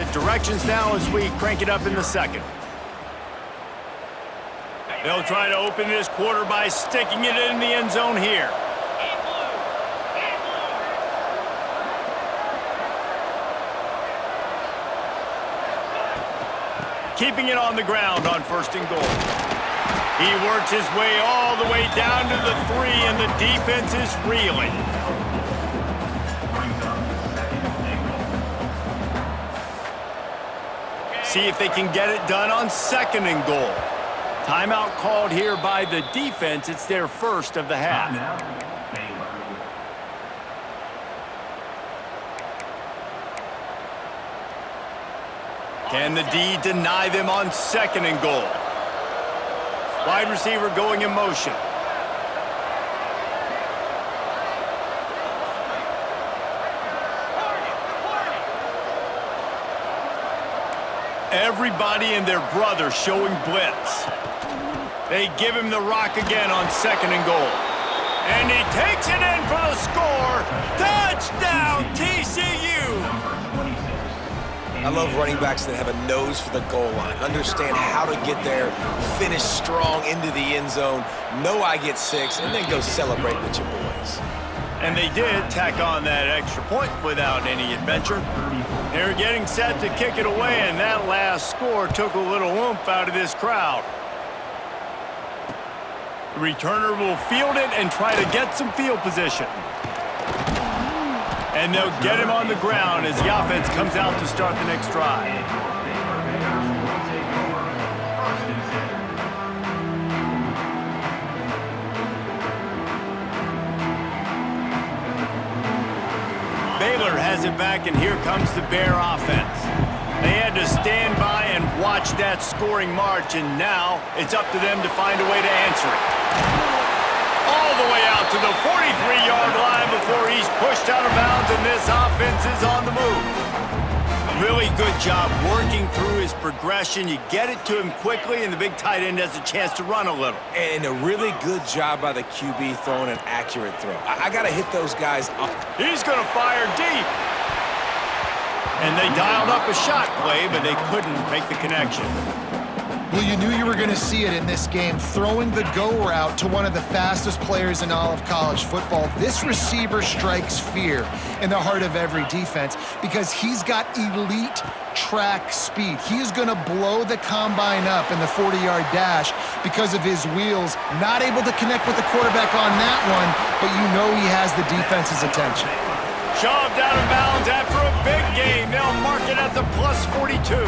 opposite directions now as we crank it up in the second. They'll try to open this quarter by sticking it in the end zone here. Keeping it on the ground on 1st and goal. He works his way all the way down to the 3, and the defense is reeling. See if they can get it done on 2nd and goal. Timeout called here by the defense. It's their first of the half. Can the D deny them on 2nd and goal? Wide receiver going in motion. Everybody and their brother showing blitz. They give him the rock again on 2nd and goal. And he takes it in for the score. Touchdown, TCU! I love running backs that have a nose for the goal line, understand how to get there, finish strong into the end zone, know I get 6, and then go celebrate with your boys. And they did tack on that extra point without any adventure. They're getting set to kick it away, and that last score took a little oomph out of this crowd. The returner will field it and try to get some field position. And they'll get him on the ground as the offense comes out to start the next drive. Baylor has it back, and here comes the Bear offense. They had to stand by and watch that scoring march, and now it's up to them to find a way to answer it. All the way out to the 43-yard line before he's pushed out of bounds, and this offense is on the move. Really good job working through his progression. You get it to him quickly, and the big tight end has a chance to run a little. And a really good job by the QB throwing an accurate throw. I got to hit those guys up. He's going to fire deep. And they dialed up a shot play, but they couldn't make the connection. Well, you knew you were going to see it in this game, throwing the go route to one of the fastest players in all of college football. This receiver strikes fear in the heart of every defense because he's got elite track speed. He is going to blow the combine up in the 40-yard dash because of his wheels. Not able to connect with the quarterback on that one, but you know he has the defense's attention. Shoved out of bounds after a big game. They'll mark it at the plus 42.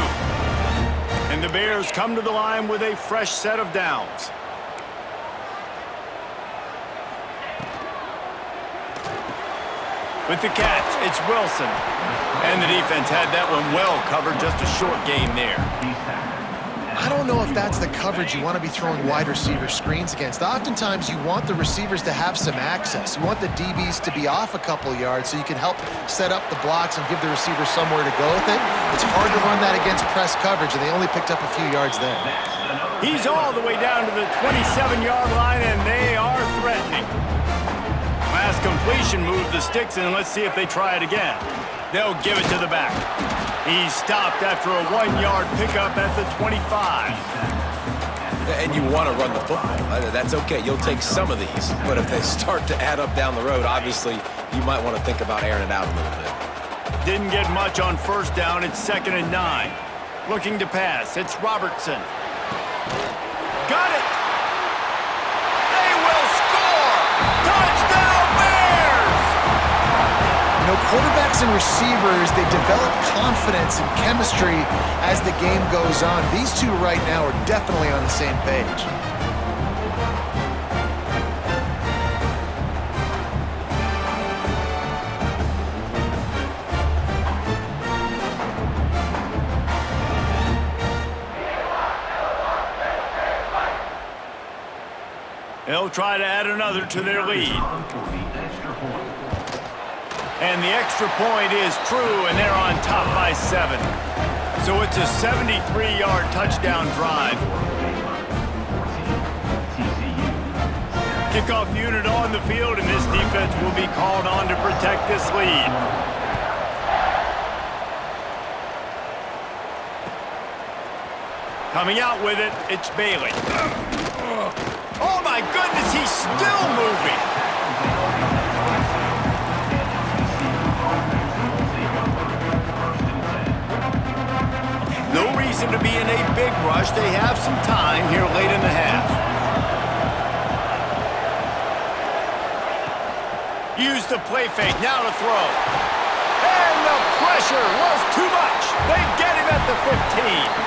And the Bears come to the line with a fresh set of downs. With the catch, it's Wilson. And the defense had that one well covered, just a short game there. I don't know if that's the coverage you want to be throwing wide receiver screens against. Oftentimes, you want the receivers to have some access. You want the DBs to be off a couple yards so you can help set up the blocks and give the receiver somewhere to go with it. It's hard to run that against press coverage, and they only picked up a few yards there. He's all the way down to the 27-yard line, and they are threatening. Last completion moved the sticks, and let's see if they try it again. They'll give it to the back. He's stopped after a 1-yard pickup at the 25. And you want to run the football. That's okay. You'll take some of these. But if they start to add up down the road, obviously, you might want to think about airing it out a little bit. Didn't get much on 1st down. It's 2nd and 9. Looking to pass. It's Robertson. Got it! They will score! Touchdown, Bears! You know, quarterbacks and receivers, they develop confidence and chemistry as the game goes on. These two right now are definitely on the same page. They'll try to add another to their lead. And the extra point is true, and they're on top by 7. So it's a 73-yard touchdown drive. Kickoff unit on the field, and this defense will be called on to protect this lead. Coming out with it, it's Bailey. Oh my goodness, he's still moving. No reason to be in a big rush. They have some time here late in the half. Use the play fake, now to throw. And the pressure was too much. They get him at the 15.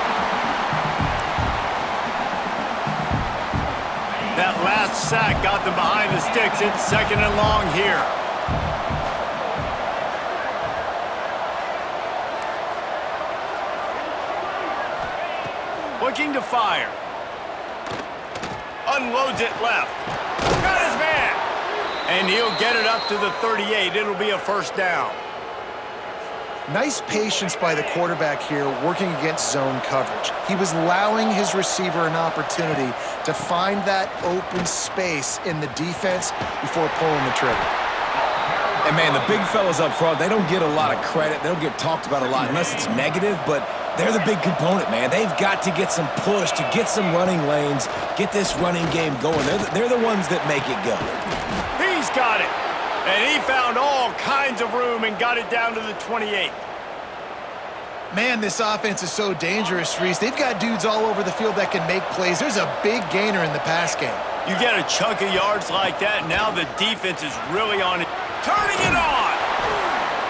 That last sack got them behind the sticks. It's 2nd and long here. Looking to fire. Unloads it left. Got his man. And he'll get it up to the 38. It'll be a first down. Nice patience by the quarterback here working against zone coverage. He was allowing his receiver an opportunity to find that open space in the defense before pulling the trigger. And man, the big fellas up front, they don't get a lot of credit. They don't get talked about a lot unless it's negative, but they're the big component, man. They've got to get some push, to get some running lanes, get this running game going. They're the ones that make it go. He's got it. And he found all kinds of room and got it down to the 28. Man, this offense is so dangerous, Reese. They've got dudes all over the field that can make plays. There's a big gainer in the pass game. You get a chunk of yards like that, now the defense is really on it. Turning it on!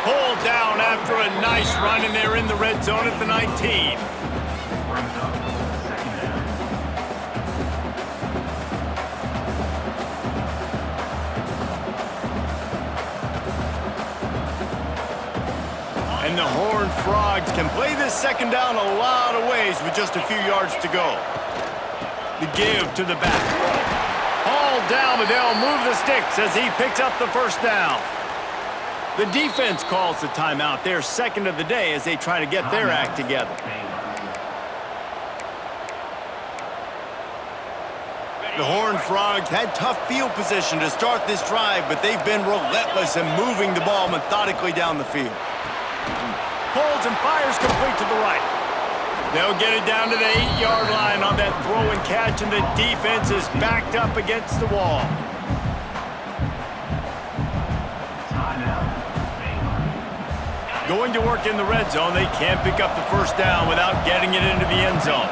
Pulled down after a nice run, and they're in the red zone at the 19. And the Horned Frogs can play this 2nd down a lot of ways with just a few yards to go. The give to the back. Hauled down, but they'll move the sticks as he picks up the first down. The defense calls the timeout. They're 2nd of the day as they try to get their act together. The Horned Frogs had tough field position to start this drive, but they've been relentless in moving the ball methodically down the field. Pulls and fires complete to the right. They'll get it down to the 8-yard line on that throw and catch, and the defense is backed up against the wall. Going to work in the red zone, they can't pick up the first down without getting it into the end zone.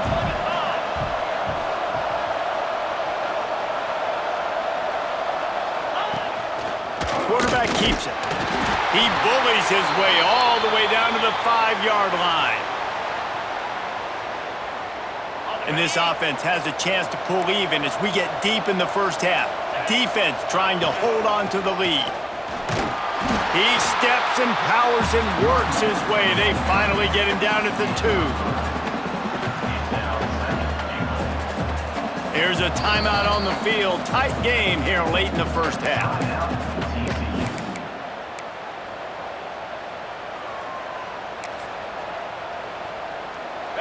Quarterback keeps it. He bullies his way all the way down to the 5-yard line. And this offense has a chance to pull even as we get deep in the first half. Defense trying to hold on to the lead. He steps and powers and works his way. They finally get him down at the 2. Here's a timeout on the field. Tight game here late in the first half.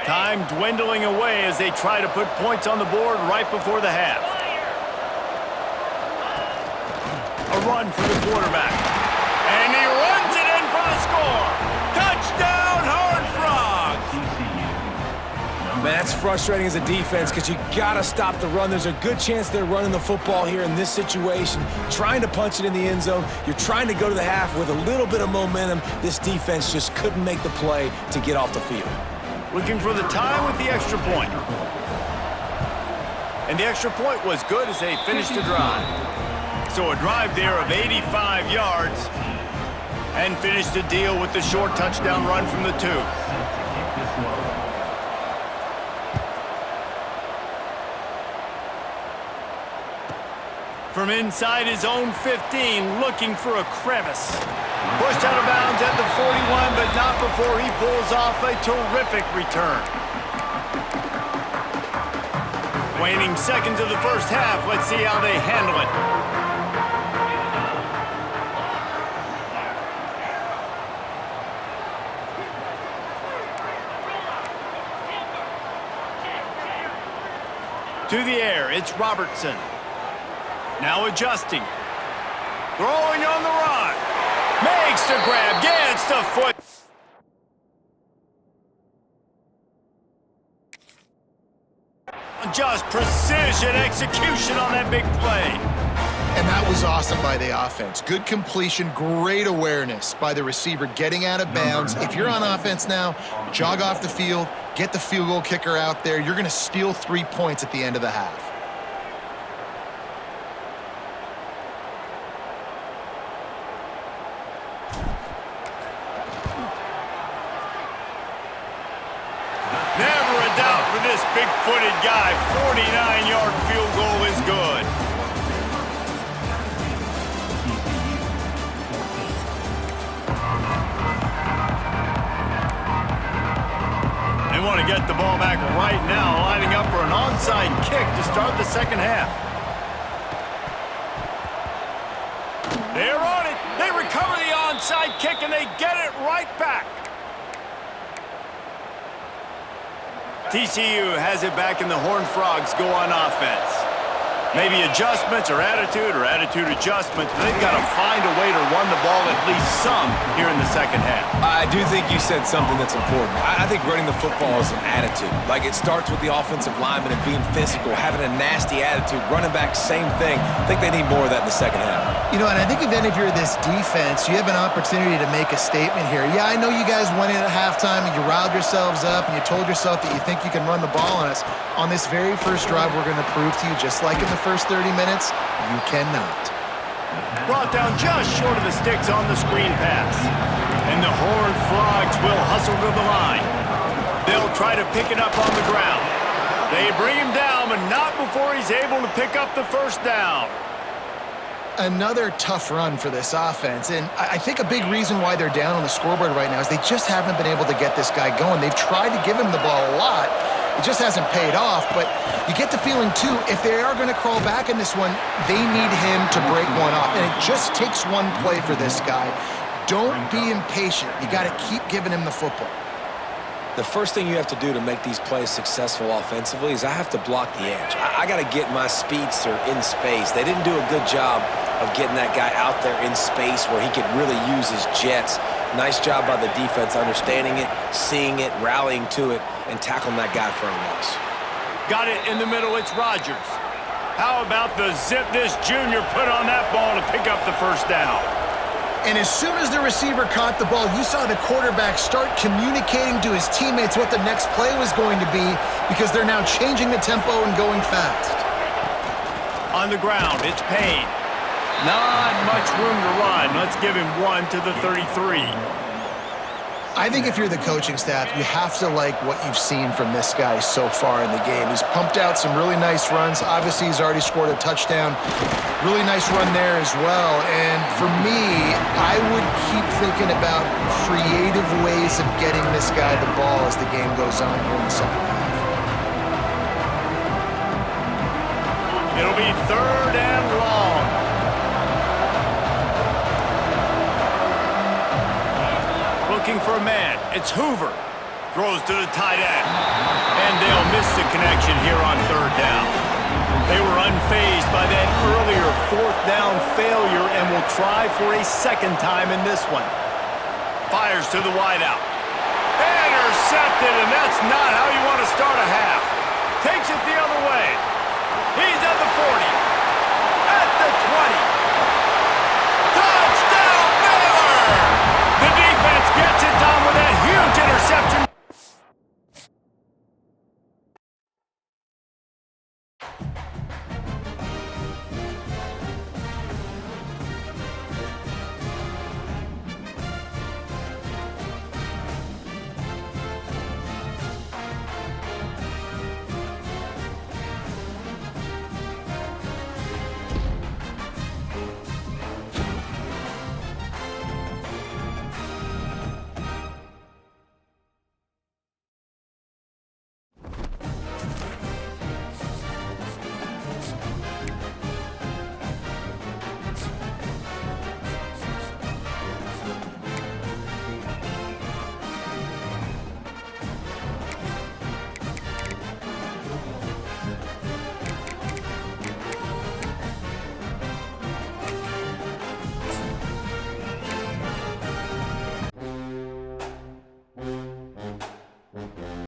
Time dwindling away as they try to put points on the board right before the half. A run for the quarterback. And he runs it in for the score. Touchdown, Horned Frogs! Man, that's frustrating as a defense because you got to stop the run. There's a good chance they're running the football here in this situation, trying to punch it in the end zone. You're trying to go to the half with a little bit of momentum. This defense just couldn't make the play to get off the field. Looking for the tie with the extra point. And the extra point was good as they finished the drive. So a drive there of 85 yards and finished the deal with the short touchdown run from the 2. From inside his own 15, looking for a crevice. Pushed out of bounds at the 41, but not before he pulls off a terrific return. Waning seconds of the first half. Let's see how they handle it. To the air, it's Robertson. Now adjusting. Throwing on the run. Makes the grab, gets the foot. and just precision execution on that big play. And that was awesome by the offense. Good completion, great awareness by the receiver getting out of bounds. If you're on offense now, jog off the field, get the field goal kicker out there. You're going to steal 3 points at the end of the half. Never a doubt for this big-footed guy. 49-yard field goal is good. They want to get the ball back right now, lining up for an onside kick to start the second half. They're on it. They recover the onside kick, and they get it right back. TCU has it back, and the Horned Frogs go on offense. Maybe adjustments or attitude adjustments, but they've got to find a way to run the ball at least some here in the second half. I do think you said something that's important. I think running the football is an attitude. Like, it starts with the offensive lineman and being physical, having a nasty attitude. Running back, same thing. I think they need more of that in the second half. You know, and I think then if you're this defense, you have an opportunity to make a statement here. Yeah, I know you guys went in at halftime and you riled yourselves up and you told yourself that you think you can run the ball on us. On this very first drive, we're going to prove to you, just like in the first 30 minutes, you cannot. Brought down just short of the sticks on the screen pass. And the Horned Frogs will hustle to the line. They'll try to pick it up on the ground. They bring him down, but not before he's able to pick up the first down. Another tough run for this offense, and I think a big reason why they're down on the scoreboard right now is they just haven't been able to get this guy going. They've tried to give him the ball a lot. It just hasn't paid off, but you get the feeling, too, if they are going to crawl back in this one, they need him to break one off, and it just takes one play for this guy. Don't be impatient. You got to keep giving him the football. The first thing you have to do to make these plays successful offensively is I have to block the edge. I got to get my speedster in space. They didn't do a good job of getting that guy out there in space where he could really use his jets. Nice job by the defense understanding it, seeing it, rallying to it, and tackling that guy for a loss. Got it in the middle. It's Rodgers. How about the zip this junior put on that ball to pick up the first down? And as soon as the receiver caught the ball, you saw the quarterback start communicating to his teammates what the next play was going to be because they're now changing the tempo and going fast. On the ground, it's Payne. Not much room to run. Let's give him one to the 33. I think if you're the coaching staff, you have to like what you've seen from this guy so far in the game. He's pumped out some really nice runs. Obviously, he's already scored a touchdown. Really nice run there as well. And for me, I would keep thinking about creative ways of getting this guy the ball as the game goes on here in the second half. It'll be third and long. Looking for a man. It's Hoover. Throws to the tight end. And they'll miss the connection here on third down. They were unfazed by that earlier fourth down failure and will try for a second time in this one. Fires to the wideout. Intercepted, and that's not how you want to start a half. Takes it the other way.